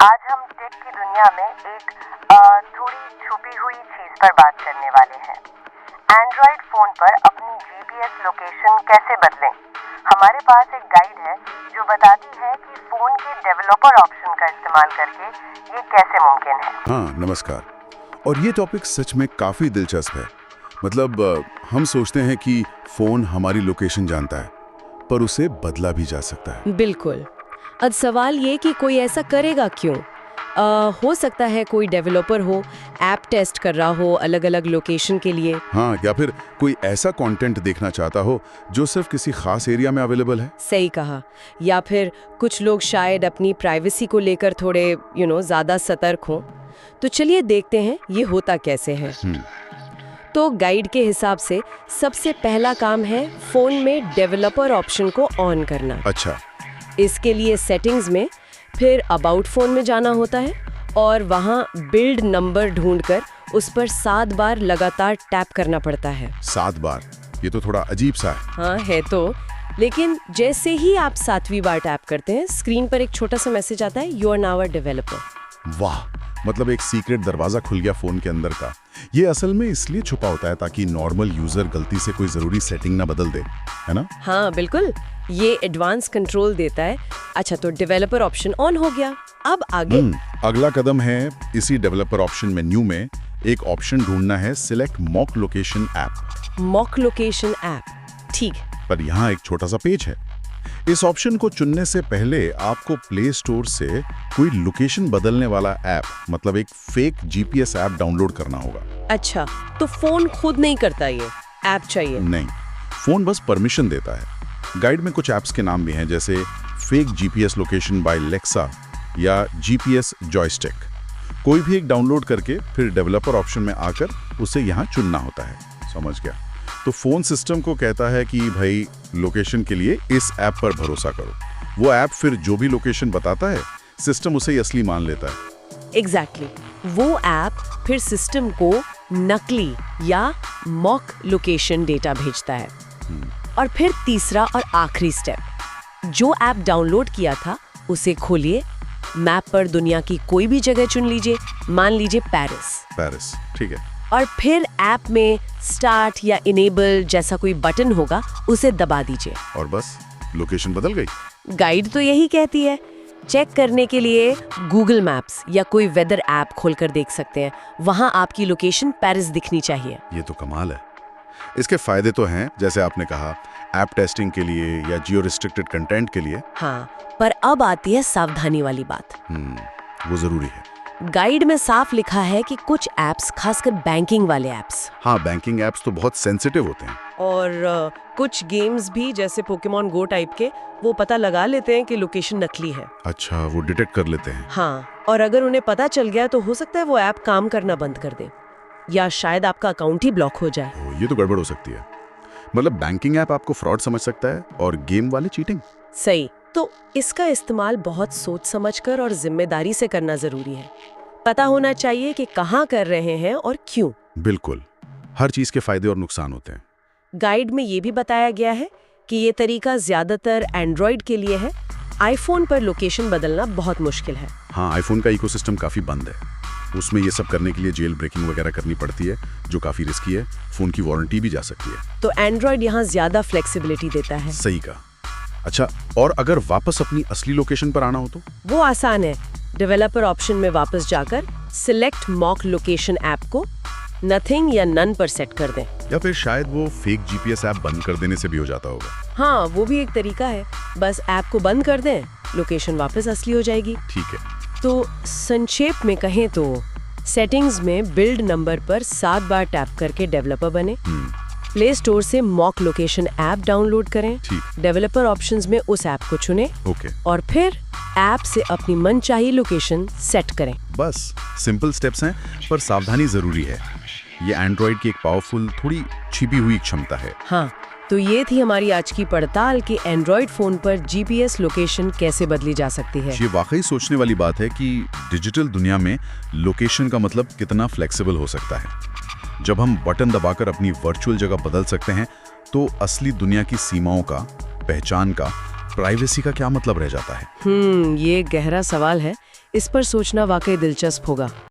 आज हम टेक की दुनिया में एक थोड़ी छुपी हुई चीज पर बात करने वाले हैं। एंड्रॉइड फोन पर अपनी जीपीएस लोकेशन कैसे बदलें। हमारे पास एक गाइड है जो बताती है कि फोन के डेवलपर ऑप्शन का इस्तेमाल करके ये कैसे मुमकिन है। हाँ, नमस्कार। और ये टॉपिक सच में काफ़ी दिलचस्प है। मतलब हम सोचते हैं कि फ़ोन हमारी लोकेशन जानता है, पर उसे बदला भी जा सकता है। बिल्कुल। अब सवाल ये कि कोई ऐसा करेगा क्यों? हो सकता है कोई डेवलपर हो, ऐप टेस्ट कर रहा हो अलग अलग लोकेशन के लिए। हाँ, या फिर कोई ऐसा कंटेंट देखना चाहता हो जो सिर्फ किसी खास एरिया में अवेलेबल है। सही कहा। या फिर कुछ लोग शायद अपनी प्राइवेसी को लेकर थोड़े ज़्यादा सतर्क हों। तो चलिए देखते हैं ये होता कैसे है। तो गाइड के हिसाब से सबसे पहला काम है फ़ोन में डेवलपर ऑप्शन को ऑन करना। अच्छा। इसके लिए सेटिंग्स में फिर अबाउट फ़ोन में जाना होता है और वहाँ बिल्ड नंबर ढूंढकर उस पर 7 बार लगातार टैप करना पड़ता है। 7 बार? ये तो थोड़ा अजीब सा है। हाँ है तो, लेकिन जैसे ही आप 7वीं बार टैप करते हैं स्क्रीन पर एक छोटा सा मैसेज आता है, you are now a developer. वाह, मतलब एक सीक्रेट दरवाजा खुल गया फ़ोन के अंदर का। ये असल में इसलिए छुपा होता है ताकि नॉर्मल यूज़र गलती से कोई ज़रूरी सेटिंग ना बदल दे, है ना? हाँ बिल्कुल, ये एडवांस कंट्रोल देता है। अच्छा, तो डेवलपर ऑप्शन ऑन हो गया। अब आगे अगला कदम है इसी डेवलपर ऑप्शन मेन्यू में एक ऑप्शन ढूंढना है, select mock location app. Mock location app, ठीक। पर यहाँ एक छोटा सा पेच है। इस ऑप्शन को चुनने से पहले आपको प्ले स्टोर से कोई लोकेशन बदलने वाला ऐप, मतलब एक फेक जीपीएस ऐप डाउनलोड करना होगा। अच्छा, तो फोन खुद नहीं करता, ये ऐप चाहिए? नहीं, फोन बस परमिशन देता है। गाइड में कुछ ऐप्स के नाम भी हैं, जैसे फेक जीपीएस लोकेशन बाय लेक्सा या जीपीएस जॉयस्टिक। कोई भी एक डाउनलोड करके फिर डेवलपर ऑप्शन में आकर उसे यहाँ चुनना होता है। समझ गया? तो फोन सिस्टम को कहता है कि भाई लोकेशन के लिए इस ऐप पर भरोसा करो। वो ऐप फिर जो भी लोकेशन बताता है सिस्टम उसे ही असली मान लेता है। एग्जैक्टली। वो ऐप फिर सिस्टम को नकली या मॉक लोकेशन डेटा भेजता है। और फिर तीसरा और आखिरी स्टेप, जो ऐप डाउनलोड किया था उसे खोलिए, मैप पर दुनिया की कोई भी जगह चुन लीजिए, मान लीजिए पेरिस, ठीक है। और फिर ऐप में स्टार्ट या इनेबल जैसा कोई बटन होगा उसे दबा दीजिए और बस लोकेशन बदल गई। गाइड तो यही कहती है। चेक करने के लिए गूगल मैप्स या कोई वेदर ऐप खोलकर देख सकते हैं, वहां आपकी लोकेशन पेरिस दिखनी चाहिए। ये तो कमाल है। इसके फायदे तो हैं, जैसे आपने कहा, ऐप टेस्टिंग के लिए या जियो रिस्ट्रिक्टेड कंटेंट के लिए। हाँ, पर अब आती है सावधानी वाली बात। वो जरूरी है। गाइड में साफ लिखा है कि कुछ ऐप्स, खासकर बैंकिंग वाले ऐप्स, हाँ, बैंकिंग ऐप्स तो बहुत सेंसिटिव होते हैं। और कुछ गेम्स भी जैसे पोकेमॉन गो टाइप के, वो पता लगा लेते हैं कि लोकेशन नकली है। अच्छा, वो डिटेक्ट कर लेते हैं। हाँ, और अगर उन्हें पता चल गया तो हो सकता है वो ऐप काम करना बंद कर दे या शायद आपका अकाउंट ही ब्लॉक हो जाए। ये तो गड़बड़ हो सकती है। मतलब बैंकिंग ऐप आपको फ्रॉड समझ सकता है और गेम वाले चीटिंग। सही। तो इसका इस्तेमाल बहुत सोच समझकर और जिम्मेदारी से करना जरूरी है। पता होना चाहिए कि कहाँ कर रहे हैं और क्यों। बिल्कुल, हर चीज के फायदे और नुकसान होते हैं। गाइड में ये भी बताया गया है कि ये तरीका ज्यादातर एंड्रॉइड के लिए है। आईफोन पर लोकेशन बदलना बहुत मुश्किल है। हाँ, आईफोन का इकोसिस्टम काफी बंद है। उसमें ये सब करने के लिए जेल ब्रेकिंग वगैरह करनी पड़ती है, जो काफी रिस्की है। फोन की वारंटी भी जा सकती है। तो एंड्रॉइड यहाँ ज्यादा फ्लेक्सिबिलिटी देता है। सही कहा। अच्छा, और अगर वापस अपनी असली लोकेशन पर आना हो तो? वो आसान है। डेवलपर ऑप्शन में वापस जाकर सिलेक्ट मॉक लोकेशन ऐप को नथिंग या नन पर सेट कर दें। या फिर शायद वो फेक जीपीएस ऐप बंद कर देने से भी हो जाता होगा। हाँ, वो भी एक तरीका है। बस ऐप को बंद कर दें, लोकेशन वापस असली हो जाएगी। ठीक है। तो संक्षेप में कहें तो सेटिंग्स में बिल्ड नंबर पर 7 बार टैप करके डेवलपर बने, प्ले स्टोर से मॉक लोकेशन ऐप डाउनलोड करें, डेवलपर ऑप्शंस में उस ऐप को चुनें, और फिर ऐप से अपनी मनचाही लोकेशन सेट करें। बस सिंपल स्टेप्स हैं, पर सावधानी जरूरी है। ये एंड्रॉइड की एक पावरफुल, थोड़ी छिपी हुई क्षमता है। हाँ, तो ये थी हमारी आज की पड़ताल कि एंड्रॉइड फोन पर जीपीएस लोकेशन कैसे बदली जा सकती है। ये वाकई सोचने वाली बात है कि डिजिटल दुनिया में लोकेशन का मतलब कितना फ्लेक्सिबल हो सकता है। जब हम बटन दबाकर अपनी वर्चुअल जगह बदल सकते हैं, तो असली दुनिया की सीमाओं का, पहचान का, प्राइवेसी का क्या मतलब रह जाता है? ये गहरा सवाल है। इस पर सोचना वाकई दिलचस्प होगा।